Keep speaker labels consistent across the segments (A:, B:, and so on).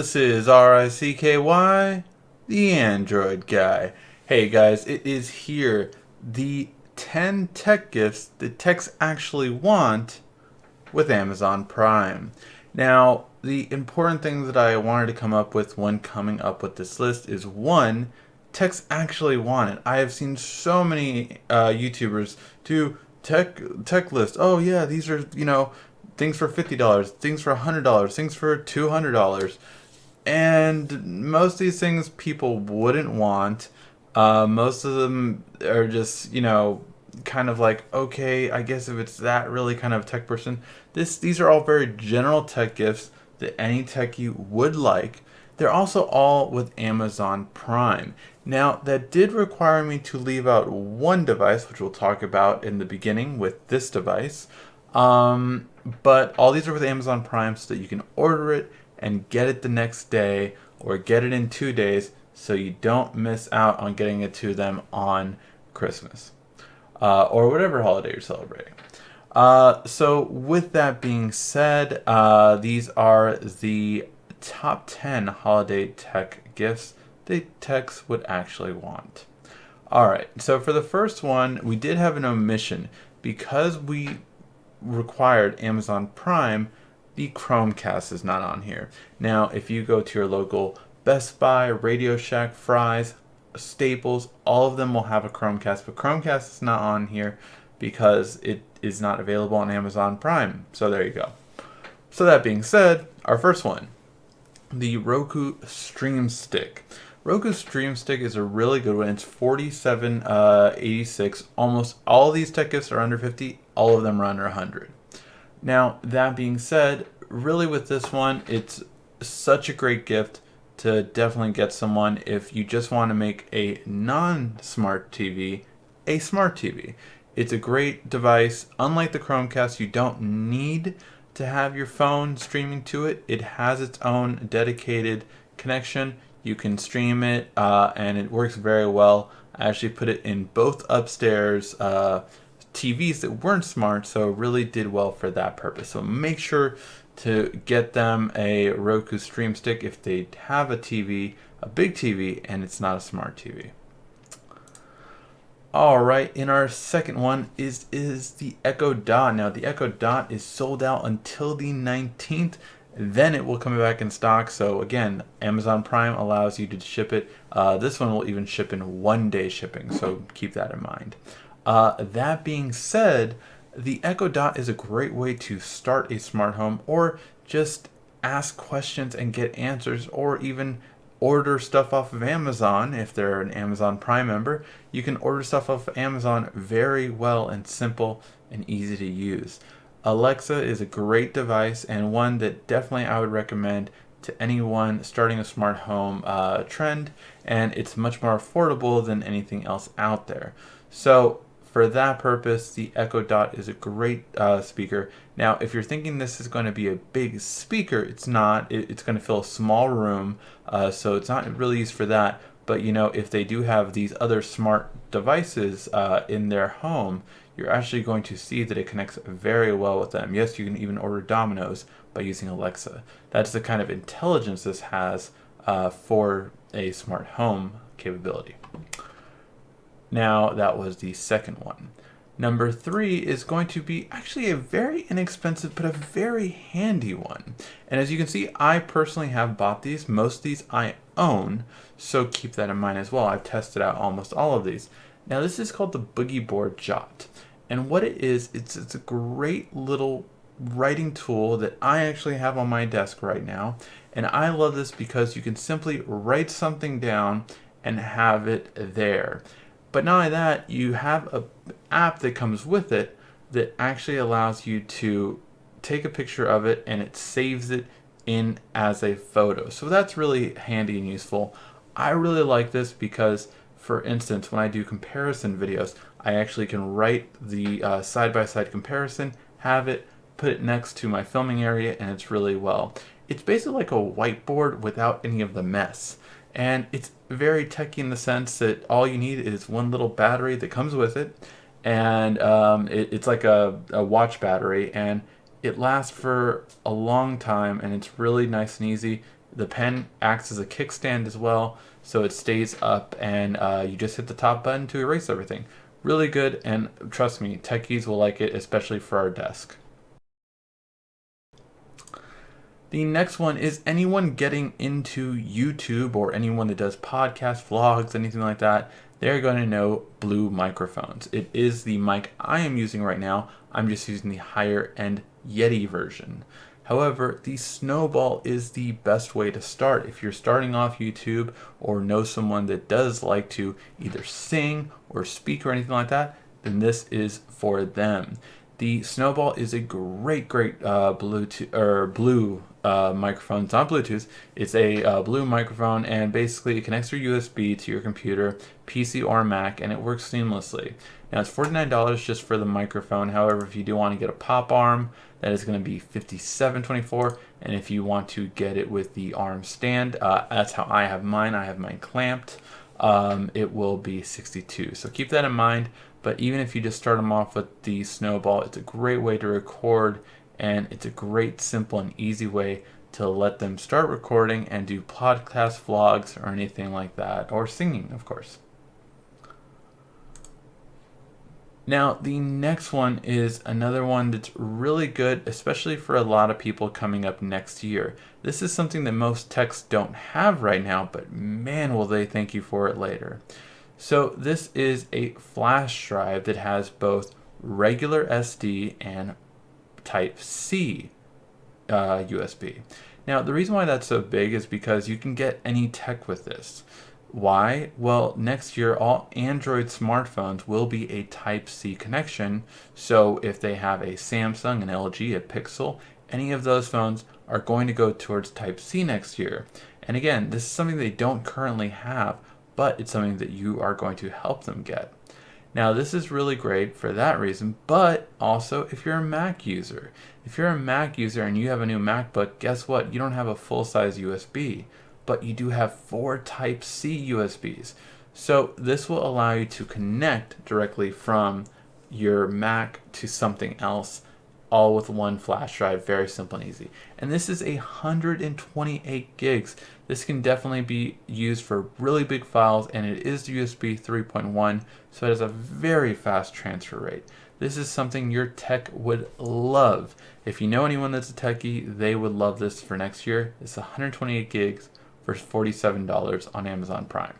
A: This is RICKY, the Android guy. Hey guys, it is here. The 10 tech gifts that techs actually want with Amazon Prime. Now, the important thing that I wanted to come up with when coming up with this list is one, techs actually want it. I have seen so many YouTubers do tech list. Oh yeah, these are things for $50, things for $100, things for $200. And most of these things people wouldn't want. Most of them are just, kind of like, okay, I guess if it's that really kind of tech person. These are all very general tech gifts that any techie would like. They're also all with Amazon Prime. Now, that did require me to leave out one device, which we'll talk about in the beginning with this device. But all these are with Amazon Prime so that you can order it and get it the next day or get it in 2 days so you don't miss out on getting it to them on Christmas or whatever holiday you're celebrating. So with that being said, these are the top 10 holiday tech gifts that techs would actually want. Alright, so for the first one, we did have an omission. Because we required Amazon Prime, the Chromecast is not on here. Now, if you go to your local Best Buy, Radio Shack, Fry's, Staples, all of them will have a Chromecast, but Chromecast is not on here because it is not available on Amazon Prime. So there you go. So that being said, our first one, the Roku Stream Stick. Roku Stream Stick is a really good one. It's $47.86. Almost all these tech gifts are under 50. All of them are under 100. Now, that being said, really with this one, it's such a great gift to definitely get someone if you just want to make a non-smart TV a smart TV. It's a great device. Unlike the Chromecast, you don't need to have your phone streaming to it. It has its own dedicated connection. You can stream it, and it works very well. I actually put it in both upstairs TVs that weren't smart, so it really did well for that purpose. So make sure to get them a Roku Stream Stick if they have a TV, a big TV, and it's not a smart TV. Alright, in our second one is the Echo Dot. Now, the Echo Dot is sold out until the 19th. Then it will come back in stock. So again, Amazon Prime allows you to ship it. This one will even ship in 1-day shipping, so keep that in mind. That being said, the Echo Dot is a great way to start a smart home or just ask questions and get answers, or even order stuff off of Amazon. If they're an Amazon Prime member, you can order stuff off of Amazon very well and simple and easy to use. Alexa is a great device and one that definitely I would recommend to anyone starting a smart home trend, and it's much more affordable than anything else out there. So for that purpose, the Echo Dot is a great speaker. Now, if you're thinking this is going to be a big speaker, it's not. It's going to fill a small room, so it's not really used for that. But if they do have these other smart devices in their home, you're actually going to see that it connects very well with them. Yes, you can even order Domino's by using Alexa. That's the kind of intelligence this has for a smart home capability. Now, that was the second one. Number 3 is going to be actually a very inexpensive but a very handy one. And as you can see, I personally have bought these. Most of these I own, so keep that in mind as well. I've tested out almost all of these. Now, this is called the Boogie Board Jot. And what it is, it's a great little writing tool that I actually have on my desk right now. And I love this because you can simply write something down and have it there. But not only that, you have an app that comes with it that actually allows you to take a picture of it and it saves it in as a photo. So that's really handy and useful. I really like this because, for instance, when I do comparison videos, I actually can write the side-by-side comparison, have it, put it next to my filming area, and it's really well. It's basically like a whiteboard without any of the mess. And it's very techy in the sense that all you need is one little battery that comes with it, and it's like a watch battery, and it lasts for a long time, and it's really nice and easy. The pen acts as a kickstand as well, so it stays up, and you just hit the top button to erase everything. Really good, and trust me, techies will like it, especially for our desk. The next one is anyone getting into YouTube or anyone that does podcasts, vlogs, anything like that, they're going to know Blue microphones. It is the mic I am using right now. I'm just using the higher end Yeti version. However, the Snowball is the best way to start. If you're starting off YouTube or know someone that does like to either sing or speak or anything like that, then this is for them. The Snowball is a great Bluetooth or blue microphone. It's not Bluetooth. It's a blue microphone, and basically it connects your USB to your computer, PC or Mac, and it works seamlessly. Now it's $49 just for the microphone. However, if you do want to get a pop arm, that is going to be $57.24. And if you want to get it with the arm stand, that's how I have mine. I have mine clamped. It will be $62. So keep that in mind. But even if you just start them off with the Snowball, it's a great way to record, and it's a great, simple, and easy way to let them start recording and do podcast vlogs or anything like that, or singing, of course. Now, the next one is another one that's really good, especially for a lot of people coming up next year. This is something that most techs don't have right now, but man, will they thank you for it later. So this is a flash drive that has both regular SD and Type-C USB. Now, the reason why that's so big is because you can get any tech with this. Why? Well, next year, all Android smartphones will be a Type-C connection. So if they have a Samsung, an LG, a Pixel, any of those phones are going to go towards Type-C next year. And again, this is something they don't currently have, but it's something that you are going to help them get. Now, this is really great for that reason, but also if you're a Mac user. If you're a Mac user and you have a new MacBook, guess what? You don't have a full-size USB, but you do have 4 Type-C USBs. So this will allow you to connect directly from your Mac to something else, all with one flash drive. Very simple and easy. And this is 128 gigs. This can definitely be used for really big files, and it is USB 3.1, so it has a very fast transfer rate. This is something your tech would love. If you know anyone that's a techie, they would love this for next year. It's 128 gigs for $47 on Amazon Prime.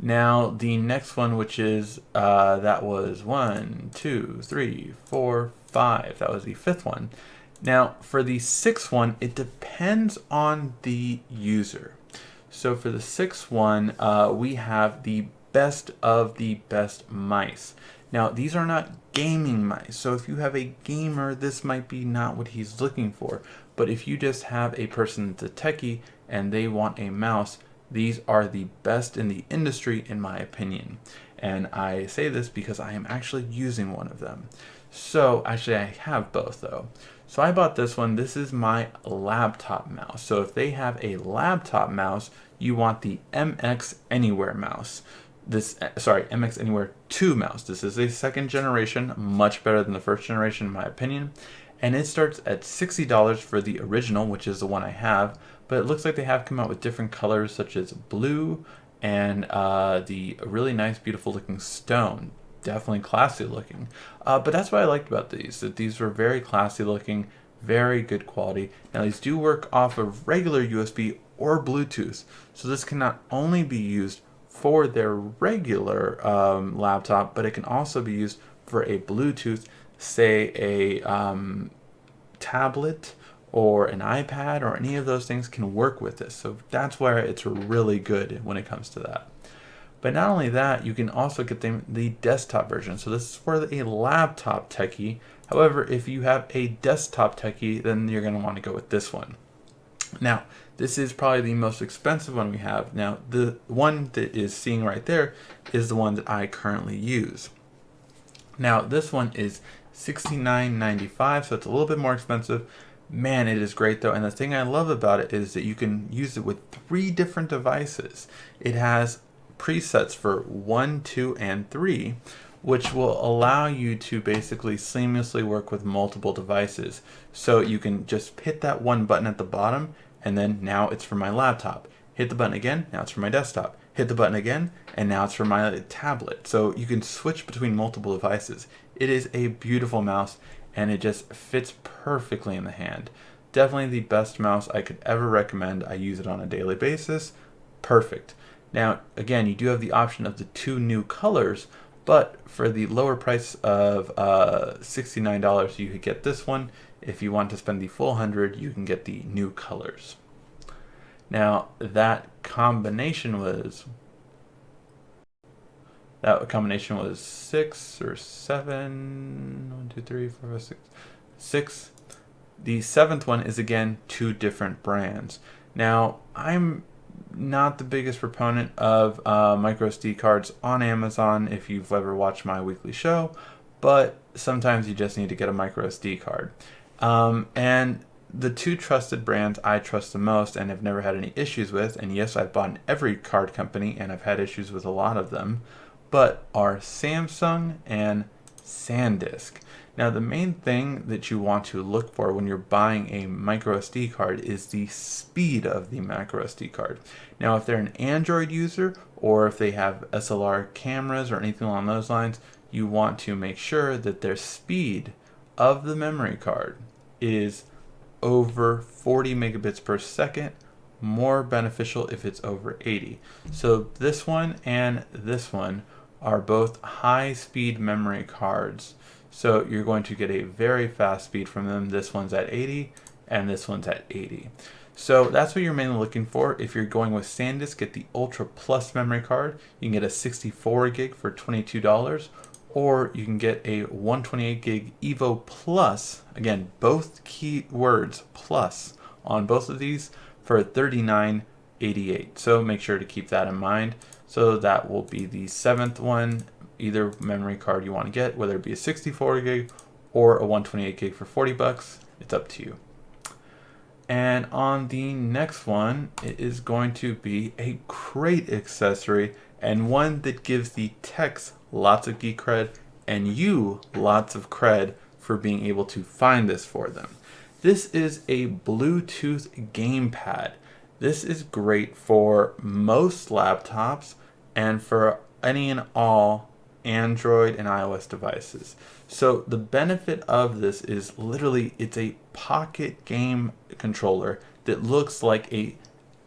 A: Now, the next one, which is, that was 1, 2, 3, 4, 5. That was the 5th one. Now, for the 6th one, it depends on the user. So for the 6th one, we have the best of the best mice. Now, these are not gaming mice. So if you have a gamer, this might be not what he's looking for. But if you just have a person that's a techie and they want a mouse, these are the best in the industry, in my opinion. And I say this because I am actually using one of them. So actually I have both though. So I bought this one. This is my laptop mouse. So if they have a laptop mouse, you want the MX Anywhere mouse. MX Anywhere 2 mouse. This is a 2nd generation, much better than the 1st generation in my opinion. And it starts at $60 for the original, which is the one I have. But it looks like they have come out with different colors such as blue and the really nice, beautiful looking stone. Definitely classy looking. But that's what I liked about these, that these were very classy looking, very good quality. Now these do work off of regular USB or Bluetooth. So this can not only be used for their regular laptop, but it can also be used for a Bluetooth, say a tablet or an iPad, or any of those things can work with this. So that's where it's really good when it comes to that. But not only that, you can also get the desktop version. So this is for a laptop techie. However, if you have a desktop techie, then you're going to want to go with this one. Now, this is probably the most expensive one we have. Now, the one that is seeing right there is the one that I currently use. Now, this one is $69.95, so it's a little bit more expensive. Man, it is great though, and the thing I love about it is that you can use it with 3 different devices. It has presets for 1, 2, and 3, which will allow you to basically seamlessly work with multiple devices. So you can just hit that one button at the bottom and then now it's for my laptop. Hit the button again, now it's for my desktop. Hit the button again, and now it's for my tablet. So you can switch between multiple devices. It is a beautiful mouse, and it just fits perfectly in the hand. Definitely the best mouse I could ever recommend. I use it on a daily basis. Perfect. Now, again, you do have the option of the 2 new colors, but for the lower price of $69, you could get this one. If you want to spend the full $100, you can get the new colors. Now, that combination was 6 or 7. 1, 2, 3, 4, 5, 6. 6. The 7th one is again 2 different brands. Now, I'm not the biggest proponent of micro SD cards on Amazon if you've ever watched my weekly show, but sometimes you just need to get a micro SD card. And the 2 trusted brands I trust the most and have never had any issues with, and yes, I've bought in every card company and I've had issues with a lot of them, but are Samsung and SanDisk. Now, the main thing that you want to look for when you're buying a micro SD card is the speed of the micro SD card. Now, if they're an Android user or if they have SLR cameras or anything along those lines, you want to make sure that their speed of the memory card is over 40 megabits per second, more beneficial if it's over 80. So this one and this one are both high-speed memory cards. So you're going to get a very fast speed from them. This one's at 80 and this one's at 80. So that's what you're mainly looking for. If you're going with SanDisk, get the Ultra Plus memory card. You can get a 64 gig for $22, or you can get a 128 gig Evo Plus. Again, both key words plus on both of these for $39.88. So make sure to keep that in mind. So that will be the 7th one. Either memory card you want to get, whether it be a 64 gig or a 128 gig for $40, it's up to you. And on the next one, it is going to be a great accessory and one that gives the techs lots of geek cred and you lots of cred for being able to find this for them. This is a Bluetooth gamepad. This is great for most laptops and for any and all Android and iOS devices. So the benefit of this is literally it's a pocket game controller that looks like a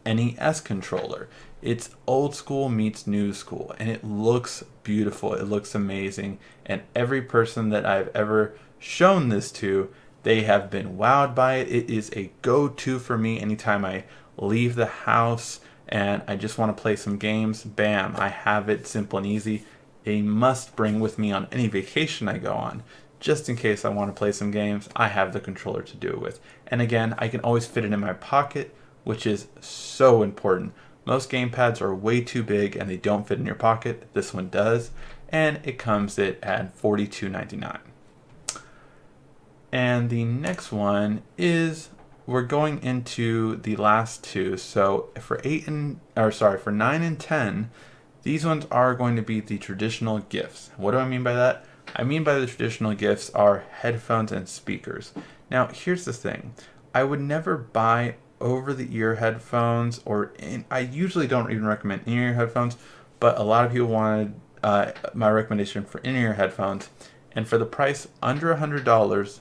A: NES controller. It's old school meets new school, and it looks beautiful. It looks amazing, and every person that I've ever shown this to, they have been wowed by it. It is a go-to for me anytime I leave the house and I just want to play some games. Bam, I have it, simple and easy. A must bring with me on any vacation I go on. Just in case I want to play some games, I have the controller to do it with. And again, I can always fit it in my pocket, which is so important. Most gamepads are way too big and they don't fit in your pocket. This one does, and it comes at $42.99. And the next one is, we're going into the last 2. So for 9 and 10, these ones are going to be the traditional gifts. What do I mean by that? I mean by the traditional gifts are headphones and speakers. Now, here's the thing. I would never buy over-the-ear headphones, I usually don't even recommend in-ear headphones, but a lot of people wanted my recommendation for in-ear headphones. And for the price under $100,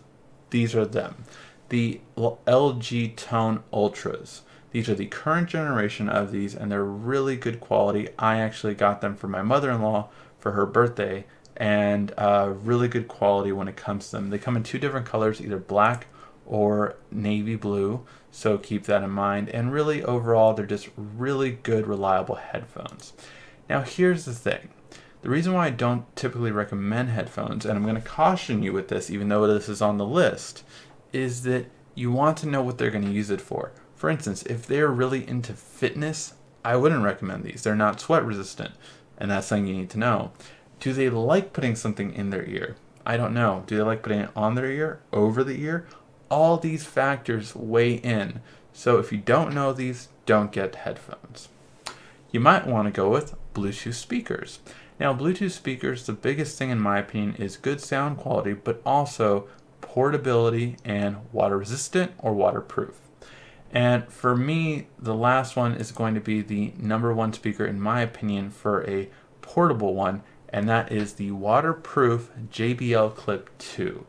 A: these are them. The LG Tone Ultras. These are the current generation of these, and they're really good quality. I actually got them for my mother-in-law for her birthday, and really good quality when it comes to them. They come in 2 different colors, either black or navy blue, so keep that in mind. And really, overall, they're just really good, reliable headphones. Now, here's the thing. The reason why I don't typically recommend headphones, and I'm going to caution you with this, even though this is on the list, is that you want to know what they're going to use it for. For instance, if they're really into fitness, I wouldn't recommend these. They're not sweat resistant, and that's something you need to know. Do they like putting something in their ear? I don't know. Do they like putting it on their ear, over the ear? All these factors weigh in. So if you don't know these, don't get headphones. You might want to go with Bluetooth speakers. Now, Bluetooth speakers, the biggest thing in my opinion is good sound quality, but also portability and water resistant or waterproof. And for me, the last one is going to be the number one speaker, in my opinion, for a portable one, and that is the waterproof JBL Clip 2.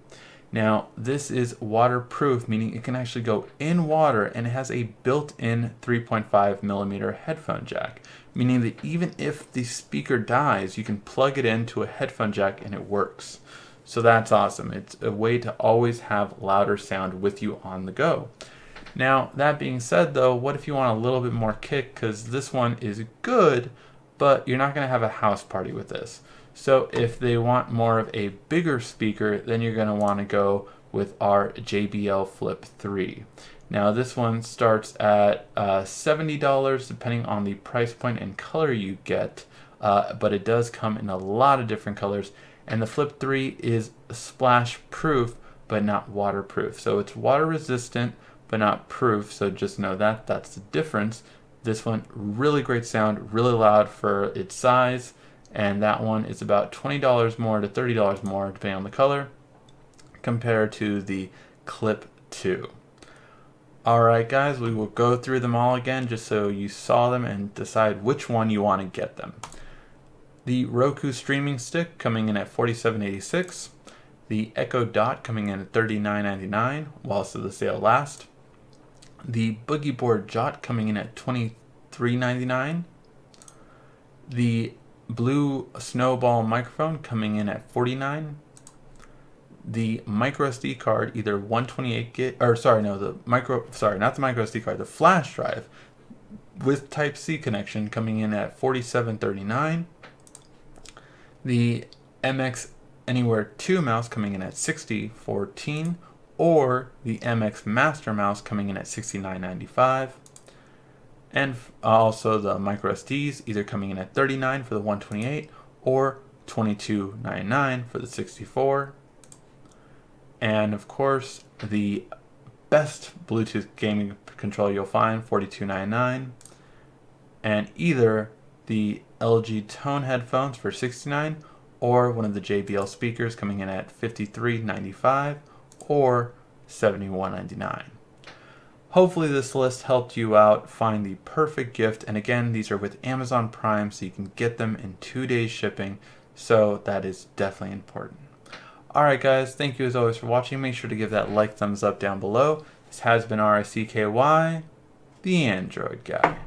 A: Now, this is waterproof, meaning it can actually go in water, and it has a built-in 3.5 millimeter headphone jack, meaning that even if the speaker dies, you can plug it into a headphone jack and it works. So that's awesome. It's a way to always have louder sound with you on the go. Now, that being said though, what if you want a little bit more kick? Because this one is good, but you're not going to have a house party with this. So if they want more of a bigger speaker, then you're going to want to go with our JBL Flip 3. Now this one starts at $70 depending on the price point and color you get, but it does come in a lot of different colors. And the Flip 3 is splash proof, but not waterproof. So it's water resistant, but not proof. So just know that that's the difference. This one, really great sound, really loud for its size. And that one is about $20 more to $30 more, depending on the color, compared to the Clip 2. Alright guys, we will go through them all again just so you saw them and decide which one you want to get them. The Roku streaming stick coming in at $47.86. The Echo Dot coming in at $39.99 whilst the sale lasts. The Boogie Board Jot coming in at $23.99. The Blue Snowball microphone coming in at $49. The micro SD card, either 128 gig, or sorry, no, not the micro SD card, the flash drive with Type-C connection coming in at $47.39. The MX Anywhere 2 mouse coming in at $60.14, or the MX Master mouse coming in at $69.95. And also the micro SDs either coming in at $39 for the 128 or $22.99 for the 64. And of course, the best Bluetooth gaming controller you'll find, $42.99. And either the LG Tone headphones for $69, or one of the JBL speakers coming in at $53.95 or $71.99. Hopefully this list helped you out find the perfect gift, and again, these are with Amazon Prime, so you can get them in 2 days shipping, so that is definitely important. Alright guys, thank you as always for watching. Make sure to give that like, thumbs up down below. This has been RICKY, the Android Guy.